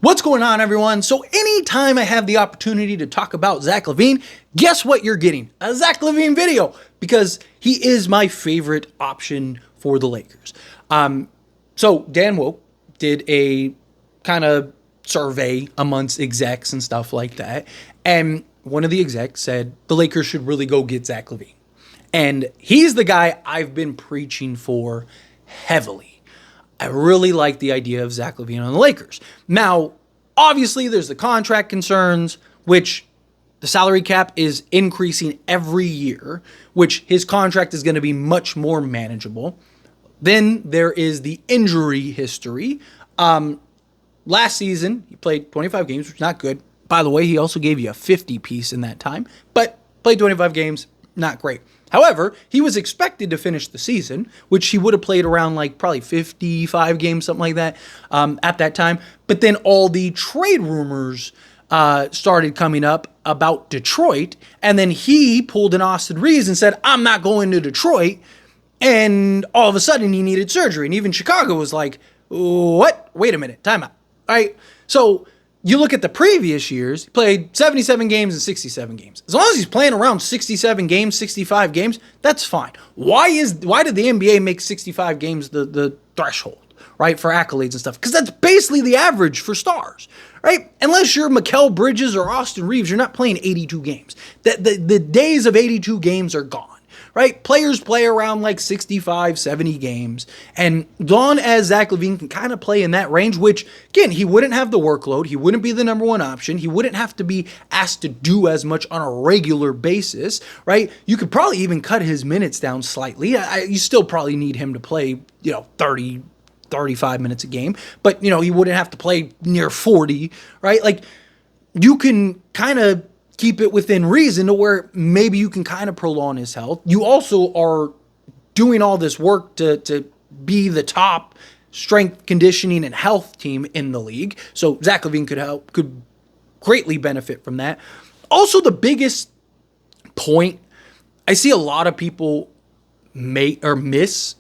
What's going on, everyone? So anytime I have the opportunity to talk about Zach LaVine, guess what you're getting? A Zach LaVine video, because he is my favorite option for the Lakers. So Dan Woke did a kind of survey amongst execs and stuff like that. And one of the execs said the Lakers should really go get Zach LaVine. And he's the guy I've been preaching for heavily. I really like the idea of Zach LaVine on the Lakers. Now, obviously, there's the contract concerns, which the salary cap is increasing every year, which his contract is going to be much more manageable. Then there is the injury history. Last season, he played 25 games, which is not good. By the way, he also gave you a 50 piece in that time, but played 25 games, not great. However, he was expected to finish the season, which he would have played around like probably 55 games, something like that, at that time. But then all the trade rumors started coming up about Detroit, and then he pulled an Austin Reeves and said, I'm not going to Detroit, and all of a sudden he needed surgery. And even Chicago was like, what? Wait a minute, time out. All right, so you look at the previous years, he played 77 games and 67 games. As long as he's playing around 67 games, 65 games, that's fine. Why did the NBA make 65 games the threshold, right, for accolades and stuff? Because that's basically the average for stars, right? Unless you're Mikal Bridges or Austin Reeves, you're not playing 82 games. The days of 82 games are gone. Right? Players play around like 65, 70 games. And long as Zach LaVine can kind of play in that range, which, again, he wouldn't have the workload. He wouldn't be the number one option. He wouldn't have to be asked to do as much on a regular basis, right? You could probably even cut his minutes down slightly. You still probably need him to play, 30, 35 minutes a game. But, he wouldn't have to play near 40, right? Like, you can kind of keep it within reason to where maybe you can kind of prolong his health. You also are doing all this work to be the top strength, conditioning, and health team in the league. So Zach LaVine could greatly benefit from that. Also, the biggest point I see a lot of people make or miss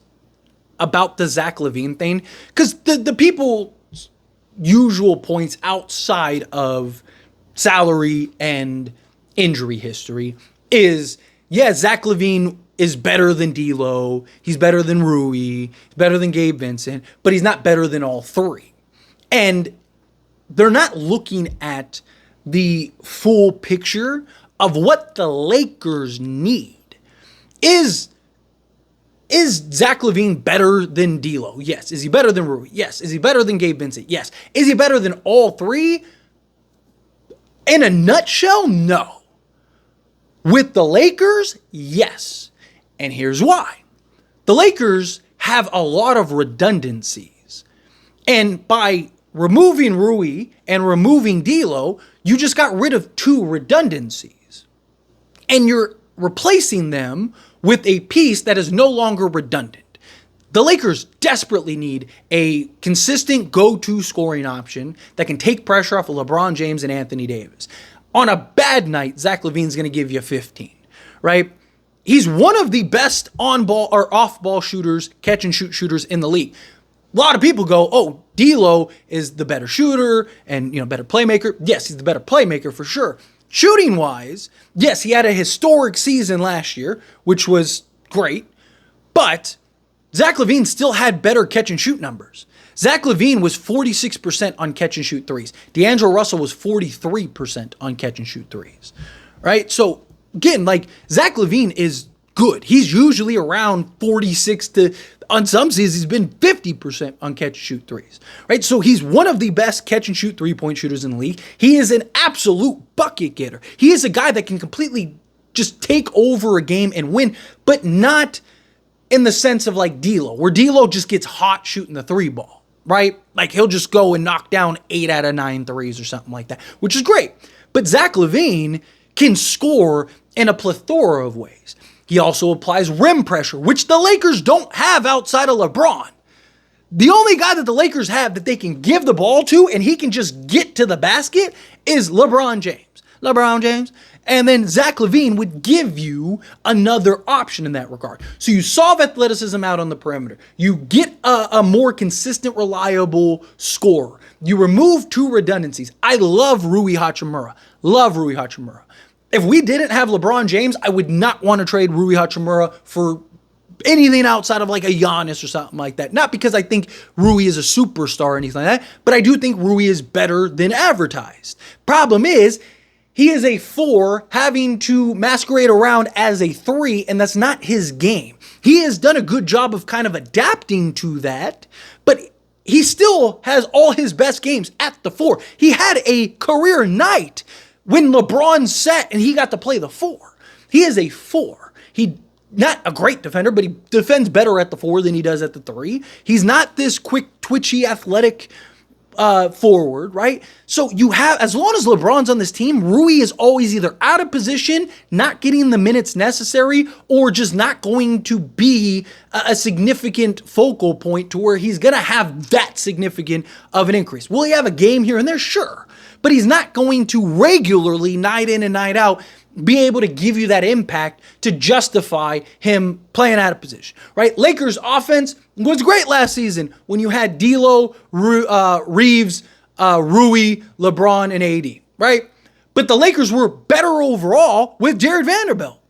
about the Zach LaVine thing, because the people's usual points outside of salary and injury history is, Zach LaVine is better than D'Lo, he's better than Rui, he's better than Gabe Vincent, but he's not better than all three. And they're not looking at the full picture of what the Lakers need. Is Zach LaVine better than D'Lo? Yes. Is he better than Rui? Yes. Is he better than Gabe Vincent? Yes. Is he better than all three? In a nutshell, no. With the Lakers, yes. And here's why. The Lakers have a lot of redundancies. And by removing Rui and removing D'Lo, you just got rid of two redundancies. And you're replacing them with a piece that is no longer redundant. The Lakers desperately need a consistent go-to scoring option that can take pressure off of LeBron James and Anthony Davis. On a bad night, Zach LaVine's going to give you 15, right? He's one of the best on-ball or off-ball shooters, catch-and-shoot shooters in the league. A lot of people go, oh, D'Lo is the better shooter and, better playmaker. Yes, he's the better playmaker for sure. Shooting-wise, yes, he had a historic season last year, which was great, but Zach LaVine still had better catch-and-shoot numbers. Zach LaVine was 46% on catch-and-shoot threes. D'Angelo Russell was 43% on catch-and-shoot threes, right? So, again, Zach LaVine is good. He's usually around 46 to, on some seasons, he's been 50% on catch-and-shoot threes, right? So he's one of the best catch-and-shoot three-point shooters in the league. He is an absolute bucket getter. He is a guy that can completely just take over a game and win, but not in the sense of like D'Lo, where D'Lo just gets hot shooting the three ball, right? Like he'll just go and knock down 8 out of 9 threes or something like that, which is great. But Zach LaVine can score in a plethora of ways. He also applies rim pressure, which the Lakers don't have outside of LeBron. The only guy that the Lakers have that they can give the ball to and he can just get to the basket is LeBron James. LeBron James. And then Zach LaVine would give you another option in that regard. So you solve athleticism out on the perimeter. You get a more consistent, reliable scorer. You remove 2 redundancies. I love Rui Hachimura. Love Rui Hachimura. If we didn't have LeBron James, I would not want to trade Rui Hachimura for anything outside of like a Giannis or something like that. Not because I think Rui is a superstar or anything like that, but I do think Rui is better than advertised. Problem is, he is a 4 having to masquerade around as a 3, and that's not his game. He has done a good job of kind of adapting to that, but he still has all his best games at the 4. He had a career night when LeBron sat and he got to play the 4. He is a 4. He not a great defender, but he defends better at the 4 than he does at the 3. He's not this quick, twitchy, athletic forward, right? So you have, as long as LeBron's on this team, Rui is always either out of position, not getting the minutes necessary, or just not going to be a significant focal point to where he's going to have that significant of an increase. Will he have a game here and there? Sure. But he's not going to regularly, night in and night out, be able to give you that impact to justify him playing out of position, right? Lakers offense was great last season when you had D'Lo, Reeves, Rui, LeBron, and AD, right? But the Lakers were better overall with Jared Vanderbilt,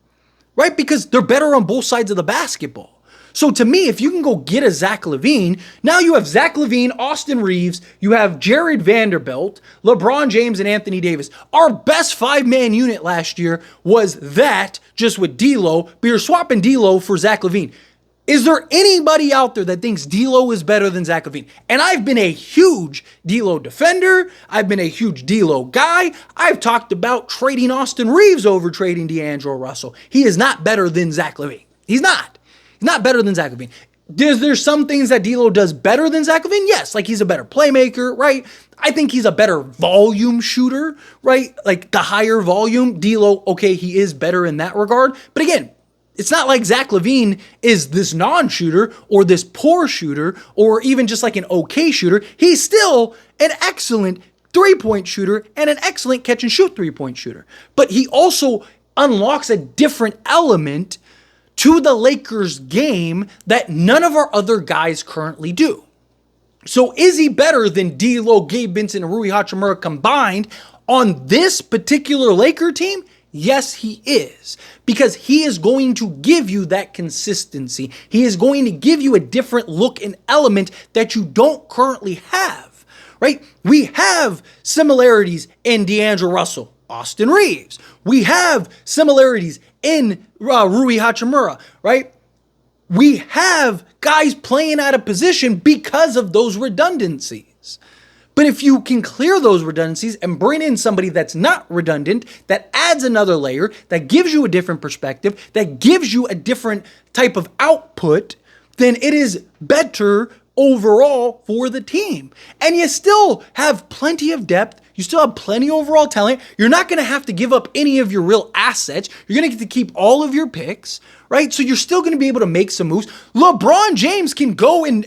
right? Because they're better on both sides of the basketball. So to me, if you can go get a Zach LaVine, now you have Zach LaVine, Austin Reeves, you have Jared Vanderbilt, LeBron James, and Anthony Davis. Our best 5-man unit last year was that, just with D'Lo, but you're swapping D'Lo for Zach LaVine. Is there anybody out there that thinks D'Lo is better than Zach LaVine? And I've been a huge D'Lo defender. I've been a huge D'Lo guy. I've talked about trading Austin Reeves over trading D'Angelo Russell. He is not better than Zach LaVine. He's not. He's not better than Zach LaVine. There's some things that D'Lo does better than Zach LaVine? Yes, like he's a better playmaker, right? I think he's a better volume shooter, right? Like the higher volume, D'Lo, okay, he is better in that regard. But again, it's not like Zach LaVine is this non-shooter or this poor shooter or even just like an okay shooter. He's still an excellent three-point shooter and an excellent catch-and-shoot three-point shooter. But he also unlocks a different element to the Lakers game that none of our other guys currently do. So is he better than D'Lo, Gabe Vincent, and Rui Hachimura combined on this particular Laker team? Yes, he is. Because he is going to give you that consistency. He is going to give you a different look and element that you don't currently have, right? We have similarities in D'Angelo Russell, Austin Reeves. We have similarities in Rui Hachimura, right? We have guys playing out of position because of those redundancies. But if you can clear those redundancies and bring in somebody that's not redundant, that adds another layer, that gives you a different perspective, that gives you a different type of output, then it is better overall for the team. And you still have plenty of depth. You still have plenty overall talent. You're not going to have to give up any of your real assets. You're going to get to keep all of your picks, right? So you're still going to be able to make some moves. LeBron James can go and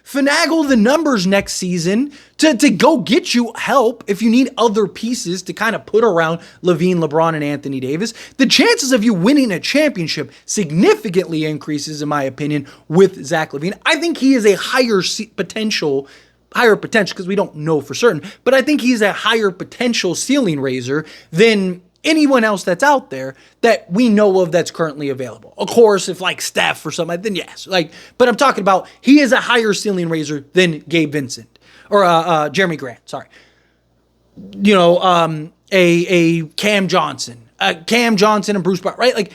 finagle the numbers next season to go get you help if you need other pieces to kind of put around LaVine, LeBron, and Anthony Davis. The chances of you winning a championship significantly increases, in my opinion, with Zach LaVine. I think he is a higher potential because we don't know for certain, but I think he's a higher potential ceiling raiser than anyone else that's out there that we know of that's currently available. Of course, if like Steph or something, then yes. But I'm talking about he is a higher ceiling raiser than Gabe Vincent or Jeremy Grant. Sorry, a Cam Johnson and Bruce Brown, right? Like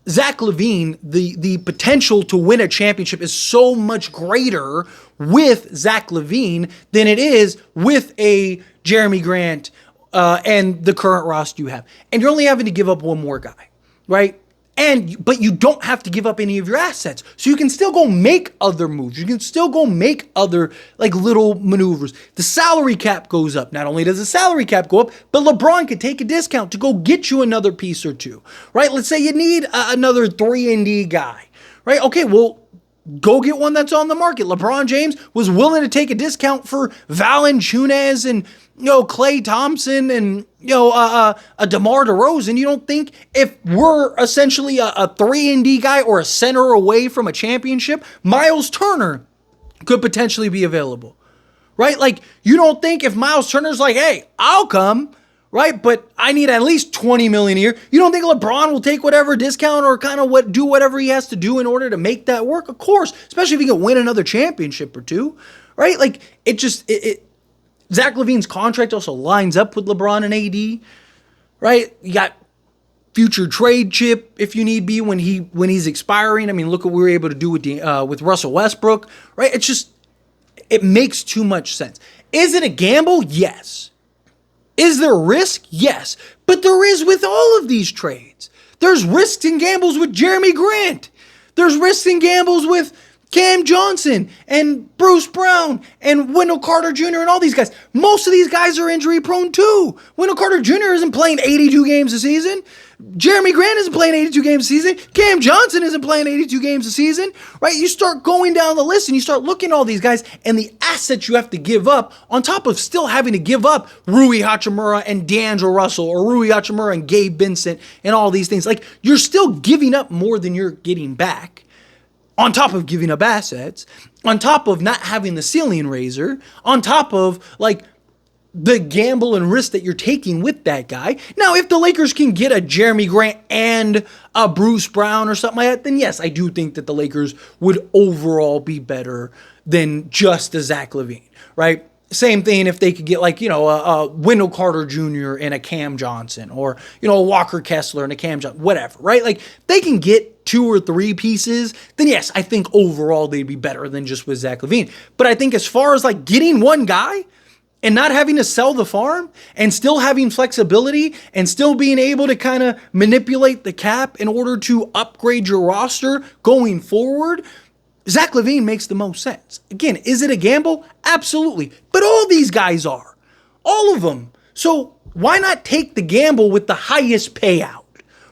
Zach LaVine, the potential to win a championship is so much greater with Zach LaVine than it is with a Jeremy Grant and the current roster you have. And you're only having to give up one more guy, right? But you don't have to give up any of your assets. So you can still go make other moves. You can still go make other little maneuvers. The salary cap goes up. Not only does the salary cap go up, but LeBron could take a discount to go get you another piece or two, right? Let's say you need another 3-and-D guy, right? Okay, well, Go get one that's on the market. LeBron James was willing to take a discount for Valanciunas and, Klay Thompson and, a DeMar DeRozan. You don't think if we're essentially a 3-and-D guy or a center away from a championship, Miles Turner could potentially be available, right? Like, you don't think if Miles Turner's like, hey, I'll come, right? But I need at least $20 million a year. You don't think LeBron will take whatever discount or kind of do whatever he has to do in order to make that work? Of course, especially if he can win another championship or two, right? Like, Zach LaVine's contract also lines up with LeBron and AD, right? You got future trade chip if you need be when he's expiring. I mean, look what we were able to do with Russell Westbrook, right? It makes too much sense. Is it a gamble? Yes. Is there risk? Yes. But there is with all of these trades. There's risks and gambles with Jeremy Grant. There's risks and gambles with Cam Johnson and Bruce Brown and Wendell Carter Jr. and all these guys. Most of these guys are injury prone too. Wendell Carter Jr. isn't playing 82 games a season. Jeremy Grant isn't playing 82 games a season. Cam Johnson isn't playing 82 games a season, right? You start going down the list and you start looking at all these guys and the assets you have to give up on top of still having to give up Rui Hachimura and D'Angelo Russell or Rui Hachimura and Gabe Vincent and all these things. Like, you're still giving up more than you're getting back. On top of giving up assets, on top of not having the ceiling raiser, on top of like the gamble and risk that you're taking with that guy. Now, if the Lakers can get a Jeremy Grant and a Bruce Brown or something like that, then yes, I do think that the Lakers would overall be better than just a Zach LaVine, right? Same thing if they could get like, a Wendell Carter Jr. and a Cam Johnson or, a Walker Kessler and a Cam Johnson, whatever, right? Like, they can get 2 or 3 pieces, then yes, I think overall they'd be better than just with Zach LaVine. But I think as far as like getting one guy and not having to sell the farm and still having flexibility and still being able to kind of manipulate the cap in order to upgrade your roster going forward, Zach LaVine makes the most sense. Again, is it a gamble? Absolutely. But all these guys are. All of them. So why not take the gamble with the highest payout?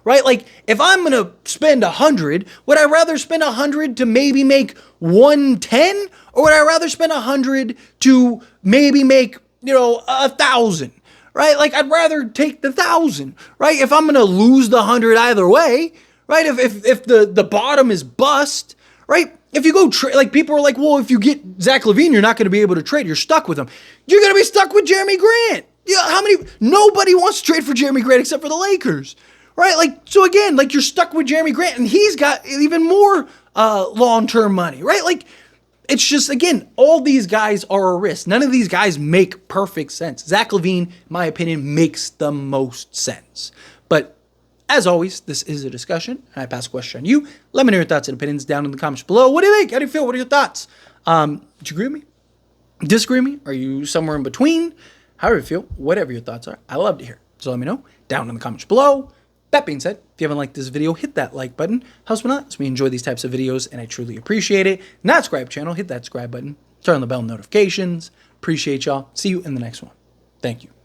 Right? Like, if I'm going to spend 100, would I rather spend 100 to maybe make 110? Or would I rather spend 100 to maybe make, 1,000? Right? Like, I'd rather take the 1,000. Right? If I'm going to lose the 100 either way, right? If the bottom is bust, right? If you go trade, like, people are like, well, if you get Zach LaVine, you're not going to be able to trade. You're stuck with him. You're going to be stuck with Jeremy Grant. Yeah, nobody wants to trade for Jeremy Grant except for the Lakers. Right? Like, so again, like, you're stuck with Jeremy Grant and he's got even more long-term money, right? Like, it's just, again, all these guys are a risk. None of these guys make perfect sense. Zach LaVine, in my opinion, makes the most sense. But as always, this is a discussion and I pass the question on you. Let me know your thoughts and opinions down in the comments below. What do you think? How do you feel? What are your thoughts? Do you agree with me? Disagree with me? Are you somewhere in between? However you feel, whatever your thoughts are, I love to hear. So let me know down in the comments below. That being said, if you haven't liked this video, hit that like button. Helps me a lot. Helps me enjoy these types of videos, and I truly appreciate it. Not subscribe channel, hit that subscribe button. Turn on the bell notifications. Appreciate y'all. See you in the next one. Thank you.